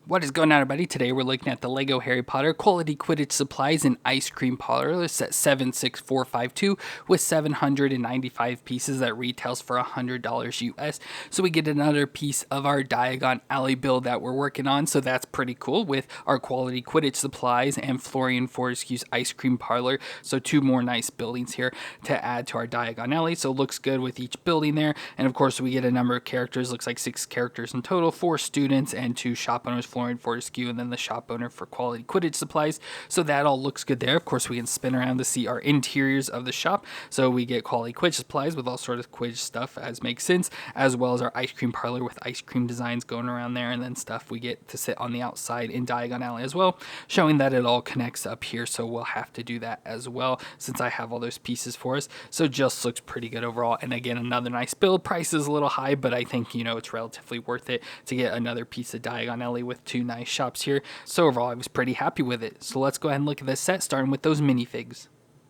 What is going on, everybody? Today we're looking at the Lego Harry Potter quality Quidditch supplies in Ice Cream Parlor set 76452 with 795 pieces that retails for $100 US. So we get another piece of our Diagon Alley build that we're working on, so that's pretty cool with our quality Quidditch supplies and Florean Fortescue's Ice Cream Parlor. So two more nice buildings here to add to our Diagon Alley. So it looks good with each building there. And of course we get a number of characters, looks like 6 characters in total, 4 students and 2 shop owners, Florean Fortescue, and then the shop owner for quality Quidditch supplies. So that all looks good there. Of course, we can spin around to see our interiors of the shop. So we get quality Quidditch supplies with all sorts of Quidditch stuff as makes sense, as well as our ice cream parlor with ice cream designs going around there, and then stuff we get to sit on the outside in Diagon Alley as well, showing that it all connects up here. So we'll have to do that as well since I have all those pieces for us. So just looks pretty good overall. And again, another nice build. Price is a little high, but I think, it's relatively worth it to get another piece of Diagon Alley with 2 nice shops here. So overall, I was pretty happy with it. So let's go ahead and look at this set, starting with those minifigs.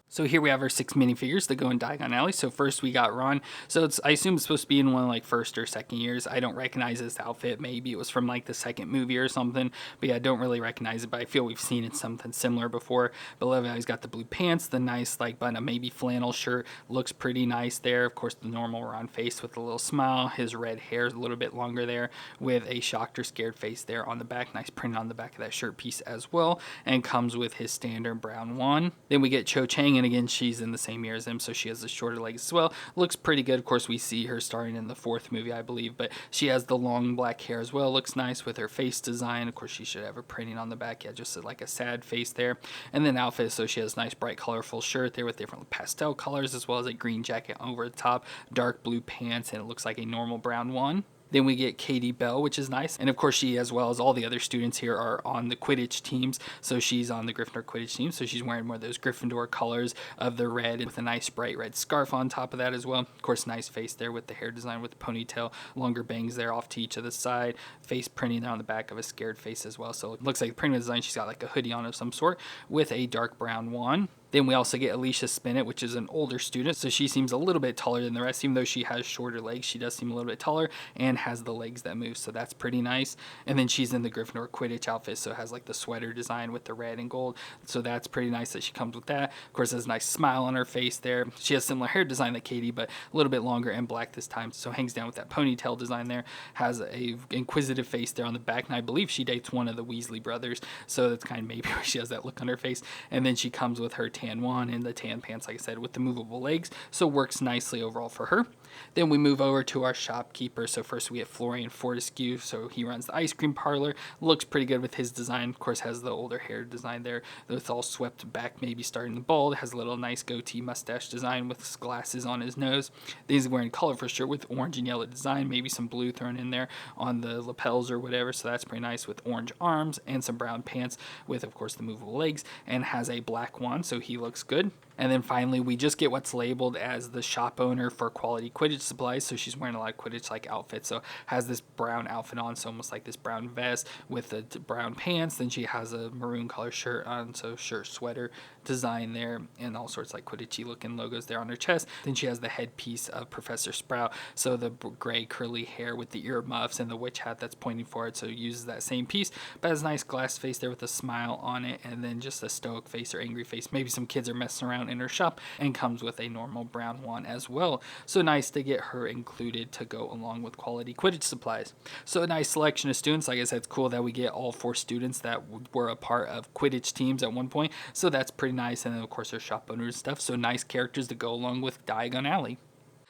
So here we have our 6 minifigures that go in Diagon Alley. So first we got Ron. So I assume it's supposed to be in one of like first or second years. I don't recognize this outfit. Maybe it was from like the second movie or something. But yeah, I don't really recognize it. But I feel we've seen it something similar before. But love how he's got the blue pants, the nice like button, maybe flannel shirt. Looks pretty nice there. Of course, the normal Ron face with a little smile. His red hair is a little bit longer there with a shocked or scared face there on the back. Nice print on the back of that shirt piece as well. And comes with his standard brown wand. Then we get Chang, and again, she's in the same year as him, so she has the shorter legs as well. Looks pretty good. Of course, we see her starring in the 4th movie, I believe, but she has the long black hair as well. Looks nice with her face design. Of course, she should have her printing on the back. Yeah, just like a sad face there. And then outfit, so she has nice, bright, colorful shirt there with different pastel colors, as well as a green jacket over the top, dark blue pants, and it looks like a normal brown one. Then we get Katie Bell, which is nice. And of course, she, as well as all the other students here, are on the Quidditch teams. So she's on the Gryffindor Quidditch team. So she's wearing one of those Gryffindor colors of the red with a nice bright red scarf on top of that as well. Of course, nice face there with the hair design with the ponytail, longer bangs there off to each of the side. Face printing there on the back of a scared face as well. So it looks like the printing design, she's got like a hoodie on of some sort with a dark brown wand. Then we also get Alicia Spinnet, which is an older student, so she seems a little bit taller than the rest. Even though she has shorter legs, she does seem a little bit taller and has the legs that move, so that's pretty nice. And then she's in the Gryffindor Quidditch outfit, so it has like the sweater design with the red and gold, so that's pretty nice that she comes with that. Of course, has a nice smile on her face there. She has similar hair design like Katie, but a little bit longer and black this time, so hangs down with that ponytail design there. Has a inquisitive face there on the back, and I believe she dates one of the Weasley brothers, so that's kind of maybe why she has that look on her face. And then she comes with her tan wand and the tan pants, like I said, with the movable legs, so works nicely overall for her. Then we move over to our shopkeeper. So first we get Florean Fortescue, so he runs the ice cream parlor. Looks pretty good with his design. Of course, has the older hair design there with all swept back, maybe starting to bald. Has a little nice goatee mustache design with glasses on his nose. Then he's wearing a colorful shirt with orange and yellow design, maybe some blue thrown in there on the lapels or whatever, so that's pretty nice, with orange arms and some brown pants with, of course, the movable legs, and has a black wand, so he looks good. And then finally, we just get what's labeled as the shop owner for quality Quidditch supplies. So she's wearing a lot of Quidditch-like outfits. So has this brown outfit on, so almost like this brown vest with the brown pants. Then she has a maroon color shirt on, so shirt, sweater design there, and all sorts like Quidditchy looking logos there on her chest. Then she has the headpiece of Professor Sprout, so the gray curly hair with the ear muffs and the witch hat that's pointing forward. So uses that same piece, but has a nice glass face there with a smile on it, and then just a stoic face or angry face. Maybe some kids are messing around in her shop, and comes with a normal brown wand as well. So nice to get her included to go along with quality Quidditch supplies. So a nice selection of students. Like I said, it's cool that we get all 4 students that were a part of Quidditch teams at one point. So that's pretty nice. And then of course their shop owners and stuff. So nice characters to go along with Diagon Alley.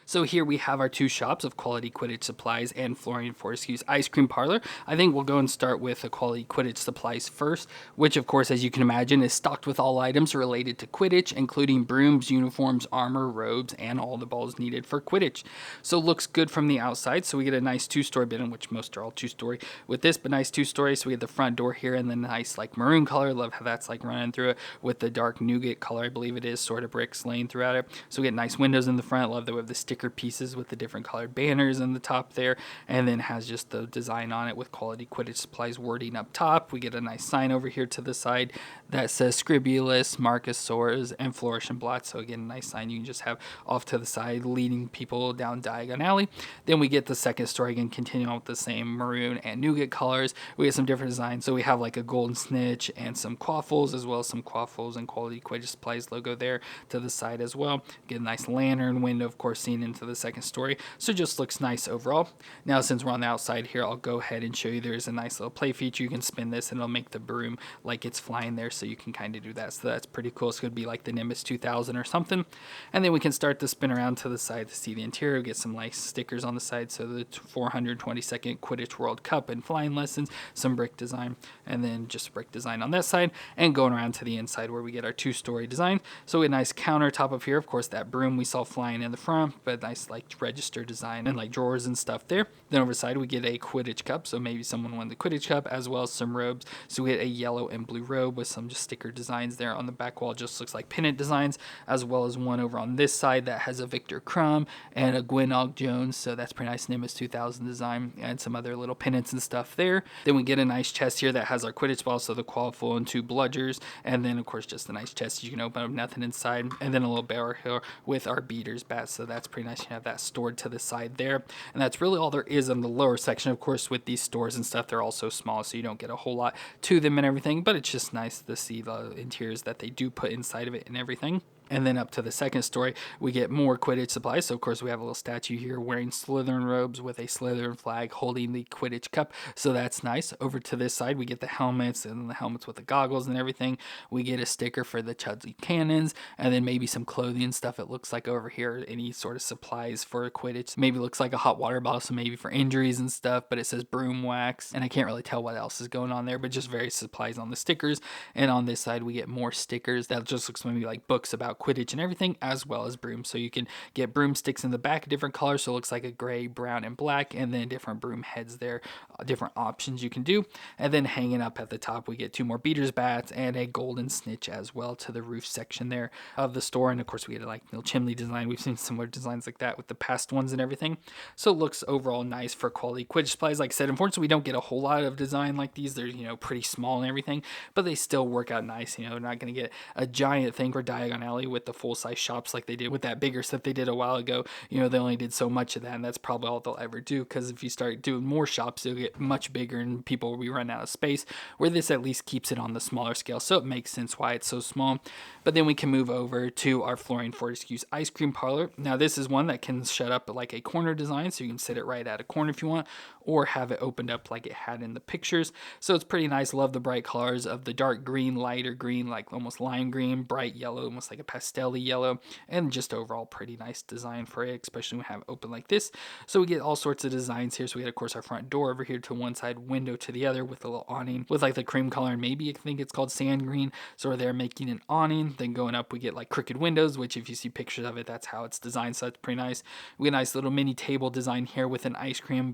So here we have our 2 shops of quality Quidditch supplies and Florean Fortescue's ice cream parlor. I think we'll go and start with the quality Quidditch supplies first, which of course, as you can imagine, is stocked with all items related to Quidditch, including brooms, uniforms, armor, robes, and all the balls needed for Quidditch. So looks good from the outside. So we get a nice 2-story building, which most are all 2-story with this, but nice 2-story. So we get the front door here and the nice like maroon color. Love how that's like running through it with the dark nougat color, I believe it is, sort of bricks laying throughout it. So we get nice windows in the front. Love that we have the sticker sticker pieces with the different colored banners in the top there, and then has just the design on it with quality Quidditch supplies wording up top. We get a nice sign over here to the side that says Scribulus, Marcus Soares, and Flourish and Blot. So again, a nice sign you can just have off to the side leading people down Diagon Alley. Then we get the second story, again continuing on with the same maroon and nougat colors. We get some different designs. So we have like a golden snitch and some quaffles, as well as some quaffles and quality Quidditch supplies logo there to the side as well. Get a nice lantern window, of course, seen into the second story. So it just looks nice overall. Now, since we're on the outside here, I'll go ahead and show you there's a nice little play feature. You can spin this and it'll make the broom like it's flying there, so you can kind of do that. So that's pretty cool. So it could be like the Nimbus 2000 or something. And then we can start to spin around to the side to see the interior. Get some nice stickers on the side. So the 422nd Quidditch World Cup and flying lessons, some brick design, and then just brick design on that side. And going around to the inside where we get our two-story design. So a nice countertop up here. Of course, that broom we saw flying in the front, but nice like register design and like drawers and stuff there. Then over the side we get a Quidditch cup. So maybe someone won the Quidditch cup, as well as some robes. So we get a yellow and blue robe with some just sticker designs there on the back wall. Just looks like pennant designs, as well as one over on this side that has a Victor Crumb and a Gwynog Jones. So that's pretty nice Nimbus 2000 design, and some other little pennants and stuff there. Then we get a nice chest here that has our Quidditch ball, so the quaffle and two bludgers, and then of course just a nice chest you can open up, nothing inside, and then a little barrel here with our beaters bats. So that's pretty nice. You have that stored to the side there, and that's really all there is on the lower section. Of course, with these stores and stuff, they're also small, so you don't get a whole lot to them and everything, but it's just nice to see the interiors that they do put inside of it and everything. And then up to the second story, we get more Quidditch supplies. So, of course, we have a little statue here wearing Slytherin robes with a Slytherin flag holding the Quidditch cup. So that's nice. Over to this side, we get the helmets, and the helmets with the goggles and everything. We get a sticker for the Chudley cannons, and then maybe some clothing and stuff. It looks like over here, any sort of supplies for Quidditch. Maybe looks like a hot water bottle, so maybe for injuries and stuff, but it says broom wax. And I can't really tell what else is going on there, but just various supplies on the stickers. And on this side, we get more stickers that just looks maybe like books about Quidditch and everything, as well as brooms. So you can get broomsticks in the back, different colors, so it looks like a gray, brown, and black, and then different broom heads there, different options you can do. And then hanging up at the top, we get two more beaters bats and a golden snitch as well to the roof section there of the store. And of course, we get a like little chimney design. We've seen similar designs like that with the past ones and everything. So it looks overall nice for quality Quidditch supplies. Like I said, unfortunately, we don't get a whole lot of design like these. They're, pretty small and everything, but they still work out nice. They're not going to get a giant thing for Diagon Alley with the full-size shops like they did with that bigger set they did a while ago. They only did so much of that, and that's probably all they'll ever do, because if you start doing more shops, they'll get much bigger and people will be running out of space, where this at least keeps it on the smaller scale. So it makes sense why it's so small. But then we can move over to our Florean Fortescue's ice cream parlor. Now this is one that can shut up like a corner design, so you can sit it right at a corner if you want, or have it opened up like it had in the pictures. So it's pretty nice. Love the bright colors of the dark green, lighter green, like almost lime green, bright yellow, almost like a pastel-y yellow, and just overall pretty nice design for it, especially when we have it open like this. So we get all sorts of designs here. So we get, of course, our front door over here to one side, window to the other, with a little awning with like the cream color, and maybe I think it's called sand green. So they're making an awning. Then going up, we get like crooked windows, which if you see pictures of it, that's how it's designed. So that's pretty nice. We get a nice little mini table design here with an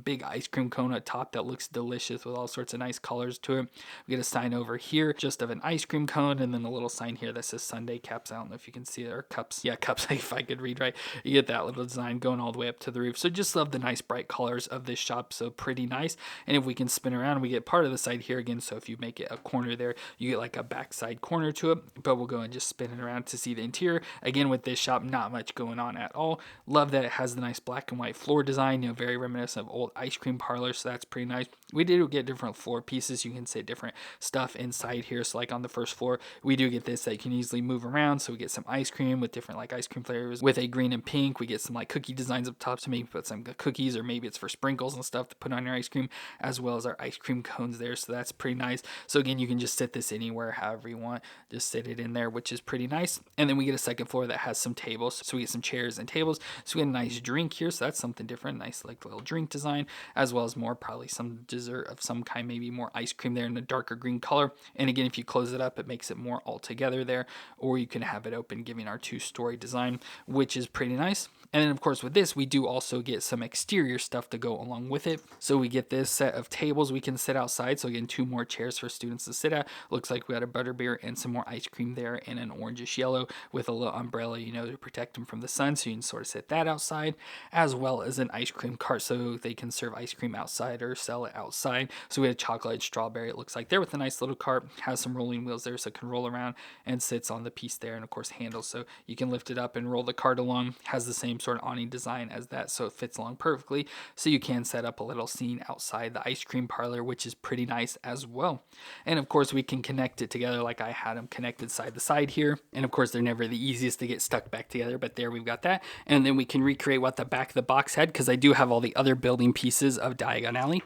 big ice cream cone at top that looks delicious with all sorts of nice colors to it. We get a sign over here just of an ice cream cone, and then a little sign here that says Sunday Caps. I don't know if you can see it, or cups. Yeah, cups, if I could read right. You get that little design going all the way up to the roof. So just love the nice bright colors of this shop. So pretty nice. And if we can spin around, we get part of the side here again. So if you make it a corner there, you get like a backside corner to it. But we'll go and just spin it around to see the interior. Again, with this shop, not much going on at all. Love that it has the nice black and white floor design, very reminiscent of old ice cream parlors. So that's pretty nice. We did get different floor pieces. You can say different stuff inside here. So like on the first floor, we do get this that you can easily move around. So we get some ice cream with different like ice cream flavors with a green and pink. We get some like cookie designs up top, so maybe put some cookies, or maybe it's for sprinkles and stuff to put on your ice cream, as well as our ice cream cones there. So that's pretty nice. So again, you can just sit this anywhere, however you want. Just sit it in there, which is pretty nice. And then we get a second floor that has some tables. So we get some chairs and tables. So we get a nice drink here. So that's something different. Nice like little drink design, as well as more probably some pieces are of some kind, maybe more ice cream there in a darker green color. And again, if you close it up, it makes it more all together there, or you can have it open, giving our 2-story design, which is pretty nice. And then of course with this, we do also get some exterior stuff to go along with it. So we get this set of tables we can sit outside. So again, 2 more chairs for students to sit at. Looks like we got a butterbeer and some more ice cream there in an orangish yellow with a little umbrella, to protect them from the sun. So you can sort of sit that outside, as well as an ice cream cart so they can serve ice cream outside or sell it outside. So we had chocolate and strawberry, it looks like there, with a nice little cart. Has some rolling wheels there so it can roll around and sits on the piece there, and of course handles so you can lift it up and roll the cart along. Has the same sort of awning design as that, so it fits along perfectly. So you can set up a little scene outside the ice cream parlor, which is pretty nice as well. And of course we can connect it together like I had them connected side to side here. And of course they're never the easiest to get stuck back together, but there we've got that. And then we can recreate what the back of the box had, because I do have all the other building pieces of Diagon Alley.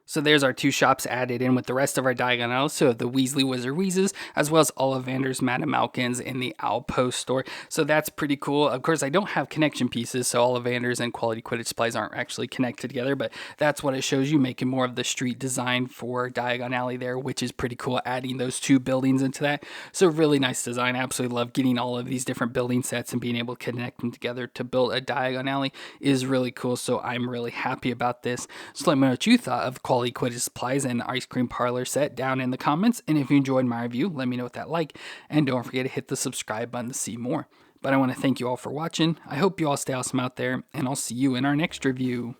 So there's our 2 shops added in with the rest of our Diagon Alley. So the Weasley Wizard Wheezes, as well as Ollivander's, Madame Malkin's, and the Outpost store. So that's pretty cool. Of course, I don't have connection pieces, so Ollivander's and Quality Quidditch Supplies aren't actually connected together, but that's what it shows you, making more of the street design for Diagon Alley there, which is pretty cool, adding those 2 buildings into that. So really nice design. I absolutely love getting all of these different building sets and being able to connect them together to build a Diagon Alley is really cool. So I'm really happy about this. So let me know what you thought of Quality Quidditch Supplies and Ice Cream Parlor set down in the comments. And if you enjoyed my review, let me know what that like. And don't forget to hit the subscribe button to see more. But I want to thank you all for watching. I hope you all stay awesome out there, and I'll see you in our next review.